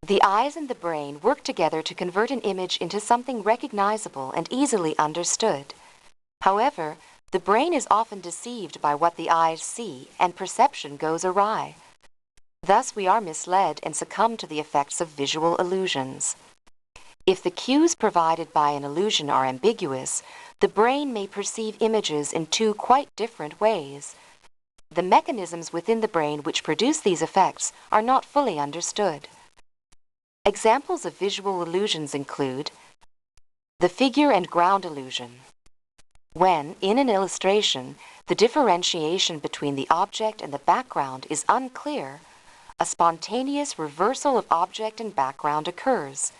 The eyes and the brain work together to convert an image into something recognizable and easily understood. However, the brain is often deceived by what the eyes see, and perception goes awry. Thus, we are misled and succumb to the effects of visual illusions. If the cues provided by an illusion are ambiguous, the brain may perceive images in two quite different ways. The mechanisms within the brain which produce these effects are not fully understood. Examples of visual illusions include the figure and ground illusion. When, in an illustration, the differentiation between the object and the background is unclear, a spontaneous reversal of object and background occurs.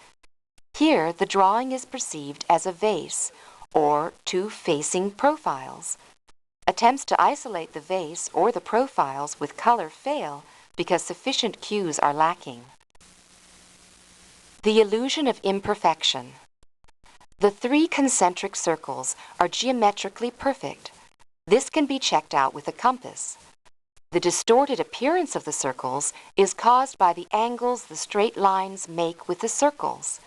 Here, the drawing is perceived as a vase, or two facing profiles. Attempts to isolate the vase or the profiles with color fail because sufficient cues are lacking. The illusion of imperfection. The three concentric circles are geometrically perfect. This can be checked out with a compass. The distorted appearance of the circles is caused by the angles the straight lines make with the circles.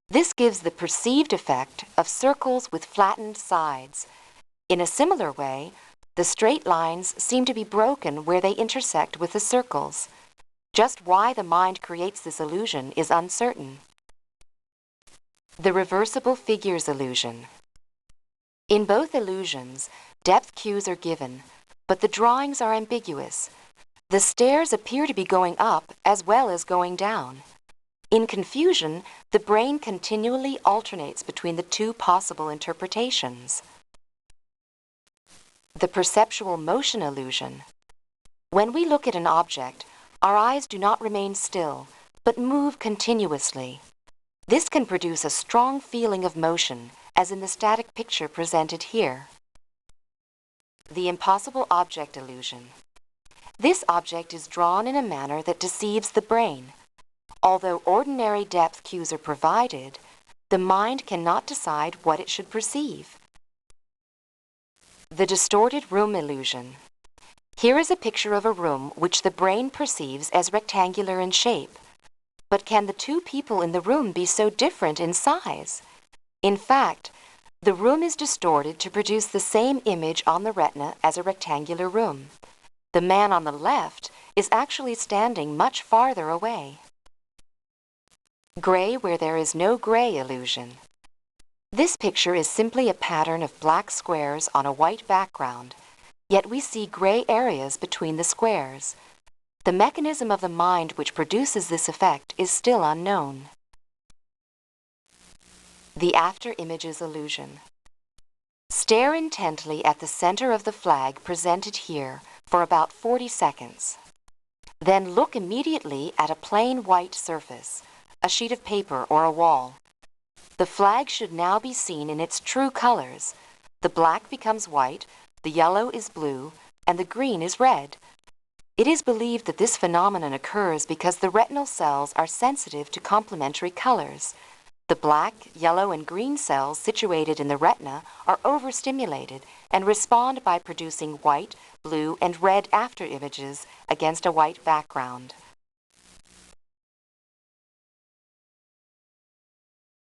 This gives the perceived effect of circles with flattened sides. In a similar way, the straight lines seem to be broken where they intersect with the circles. Just why the mind creates this illusion is uncertain. The Reversible Figures Illusion. In both illusions, depth cues are given, but the drawings are ambiguous. The stairs appear to be going up as well as going down. In confusion, the brain continually alternates between the two possible interpretations. The Perceptual Motion Illusion. When we look at an object, our eyes do not remain still, but move continuously. This can produce a strong feeling of motion, as in the static picture presented here. The Impossible Object Illusion. This object is drawn in a manner that deceives the brain. Although ordinary depth cues are provided, the mind cannot decide what it should perceive. The Distorted Room Illusion. Here is a picture of a room which the brain perceives as rectangular in shape. But can the two people in the room be so different in size? In fact, the room is distorted to produce the same image on the retina as a rectangular room. The man on the left is actually standing much farther away. Gray where there is no gray illusion. This picture is simply a pattern of black squares on a white background, yet we see gray areas between the squares. The mechanism of the mind which produces this effect is still unknown. The Afterimages Illusion. Stare intently at the center of the flag presented here for about 40 seconds. Then look immediately at a plain white surface, a sheet of paper or a wall. The flag should now be seen in its true colors. The black becomes white, the yellow is blue, and the green is red. It is believed that this phenomenon occurs because the retinal cells are sensitive to complementary colors. The black, yellow, and green cells situated in the retina are overstimulated and respond by producing white, blue, and red afterimages against a white background.